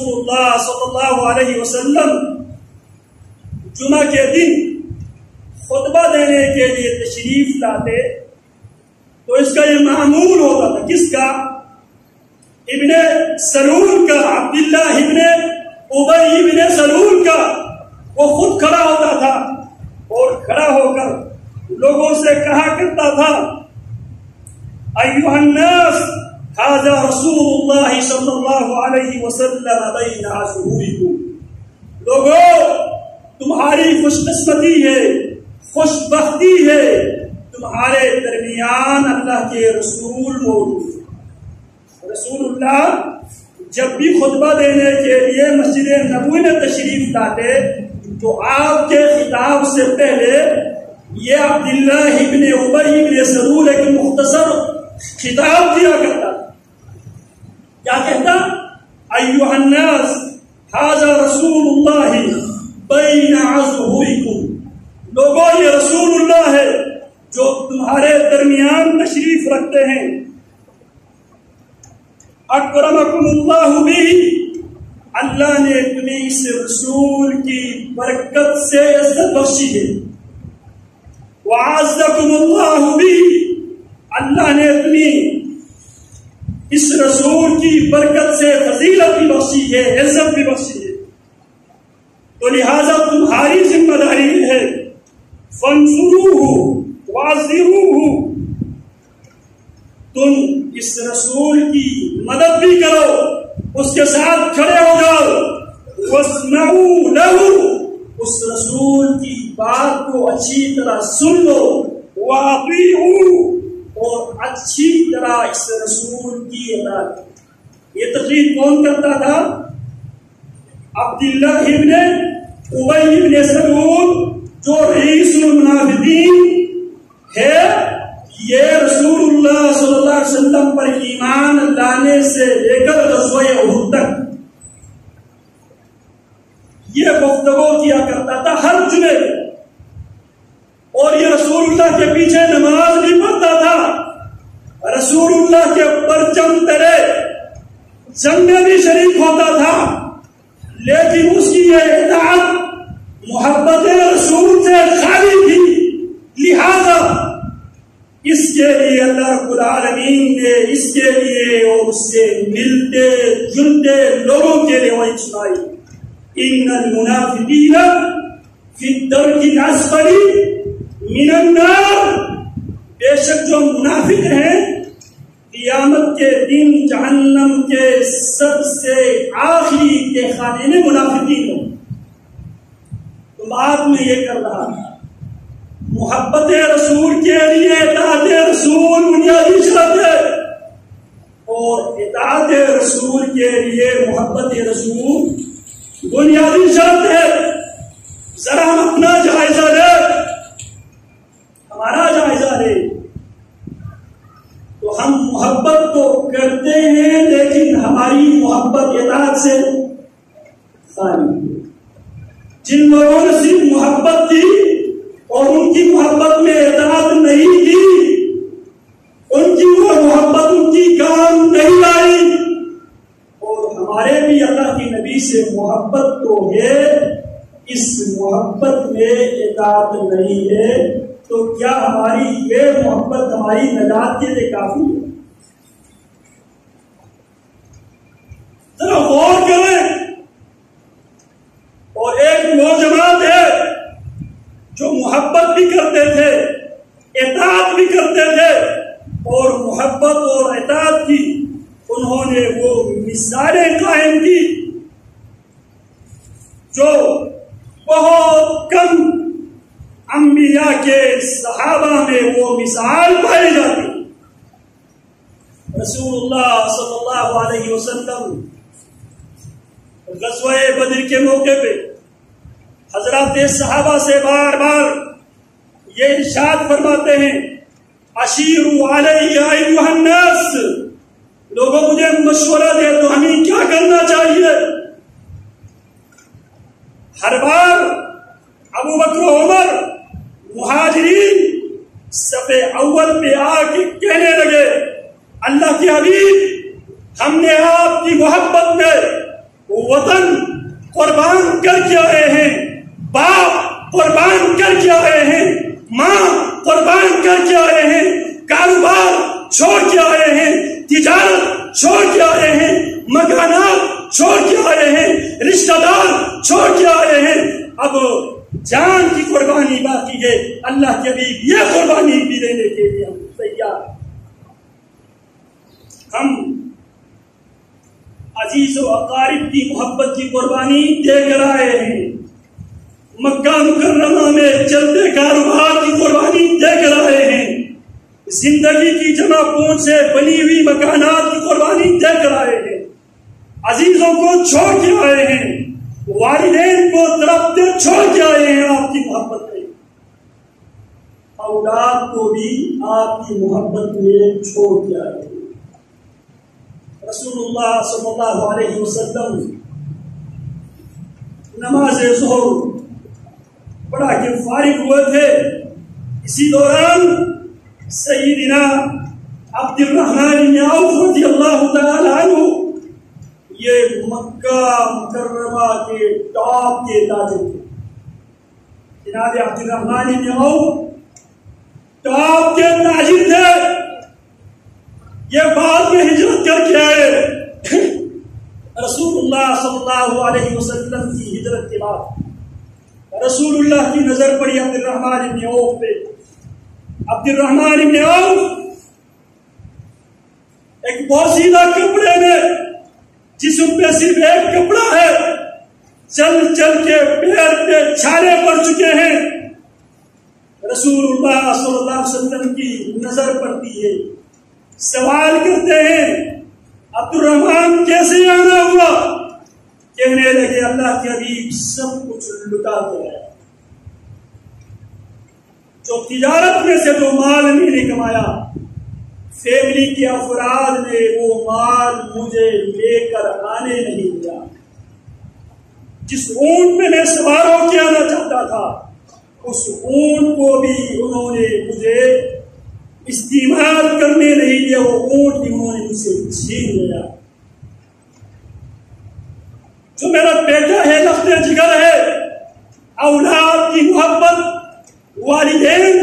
رسول اللہ صلی اللہ علیہ وسلم جمعہ کے دن خطبہ دینے کے لیے تشریف لاتے تو اس کا یہ معمول ہوتا تھا، کس کا؟ ابن سلول کا، عبداللہ ابن ابی ابن سلول کا۔ وہ خود کھڑا ہوتا تھا اور کھڑا ہو کر لوگوں سے کہا کرتا تھا ایھا الناس ھذا رسول اللہ صلی اللہ علیہ وسلم بین اظہرکم، لوگوں تمہاری خوش قسمتی ہے، خوش بختی ہے، تمہارے درمیان اللہ کے رسول موجود ہے۔ رسول اللہ جب بھی خطبہ دینے کے لیے مسجد نبوی میں تشریف لاتے تو آپ کے خطاب سے پہلے یہ عبداللہ ابن ابی ابن سلول ایک مختصر خطاب دیا کرتا، کیا کہتا؟ ایھا الناس ھذا رسول اللہ بین اظہرکم، لوگوں یہ رسول اللہ ہے جو تمہارے درمیان تشریف رکھتے ہیں۔ اکرمکم اللہ بہ، اللہ نے تمہیں اس رسول کی برکت سے عزت بخشی ہے۔ وعزکم اللہ بہ، اللہ نے تمہیں اس رسول کی برکت سے فضیلت بھی بخشی ہے، عزت بھی بخشی ہے، تو لہذا تمہاری ذمہ داری ہے فانصروہ وعزروہ، تم اس رسول کی مدد بھی کرو، اس کے ساتھ کھڑے ہو جاؤ، واسمعوا لہ، اس رسول کی بات کو اچھی طرح سن لو، واطیعوا، اور اچھی طرح اس رسول کی اطاعت۔ یہ تقریر کون کرتا تھا؟ عبداللہ ابن ابی ابن سلول جو رئیس المنافقین ہے، یہ رسول اللہ صلی اللہ علیہ وسلم پر ایمان لانے سے لے کر غزوہ احد تک یہ گفتگو کیا کرتا تھا ہر جمعے، اور یہ رسول اللہ کے پیچھے نماز بھی پڑھتا تھا، رسول اللہ کے پرچم تلے جنگ میں بھی شریک ہوتا تھا، لیکن اس کی یہ اطاعت محبت رسول سے خالی تھی، لہذا اس کے لیے اللہ رب العالمین نے اس کے لیے اور اس سے ملتے جلتے لوگوں کے لیے وہی سنائی، ان المنافقین فی الدرک الاسفل من النار، بے شک جو منافق ہیں قیامت کے دن جہنم کے سب سے آخری کے خانے میں منافقین ہوں۔ تو بات میں یہ کر رہا ہے محبت رسول کے لیے اطاعت رسول بنیادی شرط ہے، اور اطاعت رسول کے لیے محبت رسول بنیادی شرط ہے۔ ذرا ہم اپنا جائزہ لیں، ہمارا جائزہ لیں، تو ہم محبت تو کرتے ہیں لیکن ہماری محبت اطاعت سے خالی ہے۔ جن لوگوں نے صرف محبت کی اور ان کی محبت میں اطاعت نہیں کی، ان کی وہ محبت ان کی کام نہیں لائی، اور ہمارے بھی اللہ کی نبی سے محبت تو ہے، اس محبت میں اطاعت نہیں ہے، تو کیا ہماری یہ محبت ہماری نجات کے لیے کافی ہے؟ ذرا غور کریں۔ اور ایک نوجوان ہے جو محبت بھی کرتے تھے، اطاعت بھی کرتے تھے، اور محبت اور اطاعت کی انہوں نے وہ مثالیں قائم کی جو بہت کم انبیاء کے صحابہ میں وہ مثال پائی جاتی۔ رسول اللہ صلی اللہ علیہ وسلم غزوہ بدر کے موقع پہ حضرات صحابہ سے بار بار یہ ارشاد فرماتے ہیں، اشیروا علی ایھا الناس، لوگوں مجھے مشورہ دے تو ہمیں کیا کرنا چاہیے؟ ہر بار ابو بکر و عمر مہاجرین صف اول پہ آ کے کہنے لگے، اللہ کے حبیب، ہم نے آپ کی محبت میں کے آئے ہیں, کاروبار چھوڑ کے آئے ہیں, تجارت چھوڑ کے آئے ہیں, مکانات چھوڑ کے آئے ہیں, رشتہ دار چھوڑ کے آئے ہیں, اب جان کی قربانی باقی ہے. اللہ کے حبیب یہ قربانی بھی دینے کے لیے ہم تیار. ہم عزیز و اقارب کی محبت کی قربانی دے کر آئے ہیں, مکہ مکرمہ میں چلتے کاروبار کی قربانی دے کر آئے ہیں, زندگی کی جمع پونچھ سے بنی ہوئی مکانات کی قربانی دے کر آئے ہیں, عزیزوں کو چھوڑ کے آئے ہیں, والدین کو طرف دے چھوڑ کے آئے ہیں آپ کی محبت میں, اولاد کو بھی آپ کی محبت میں چھوڑ کے آئے ہیں. رسول اللہ صلی اللہ علیہ وسلم نماز ظہر پڑھا کے فارغ ہوئے تھے. اسی دوران سیدنا عبد الرحمن بن عوف رضی اللہ تعالی عنہ, یہ مکہ مکرمہ کے ٹاپ کے تاجر تھے. جناب عبد الرحمن بن عوف ٹاپ کے تاجر تھے. یہ بعد میں ہجرت کر کے آئے. رسول اللہ صلی اللہ علیہ وسلم کی ہجرت کے بعد رسول اللہ کی نظر پڑی عبد الرحمن بن عوف پہ. عبد الرحمن بن عوف ایک بوسیدہ کپڑے میں, جسم پہ صرف ایک کپڑا ہے, چل چل کے پیر پہ چھالے پڑ چکے ہیں. رسول اللہ صلی اللہ علیہ وسلم کی نظر پڑتی ہے, سوال کرتے ہیں عبد الرحمن کیسے آنا ہوا؟ کہنے لگے اللہ کے حبیب سب کچھ لٹا دیا, جو تجارت میں سے جو مال میں نے کمایا, فیملی کے افراد نے وہ مال مجھے لے کر آنے نہیں دیا. جس اونٹ میں میں سوار ہو کے آنا چاہتا تھا اس اونٹ کو بھی انہوں نے مجھے استعمال کرنے نہیں دیا, وہ اونٹ بھی انہوں نے مجھ سے چھین لیا. جو میرا بیٹا ہے, لخت جگر ہے, اولاد کی محبت والدین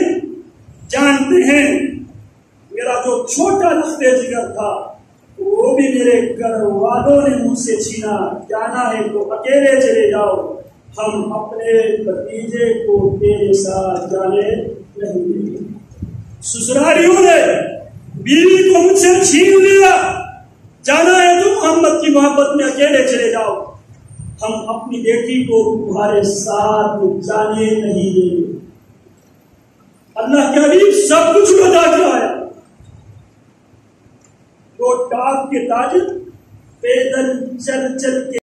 جانتے ہیں. میرا جو چھوٹا لخت جگر تھا وہ بھی میرے گھر والوں نے مجھ سے چھینا. جانا ہے تو اکیلے چلے جاؤ, ہم اپنے بھتیجے کو تیرے ساتھ جانے نہیں دیں گے. سسراریوں نے بیوی کو مجھ سے چھین لیا. جانا ہے تو محمد کی محبت میں اکیلے چلے جاؤ, ہم اپنی بیٹی کو تمہارے ساتھ جانے نہیں دیں گے. اللہ کے حبیب سب کچھ لٹا کے آیا. وہ ٹاپ کے تاجر پیدل چل چل کے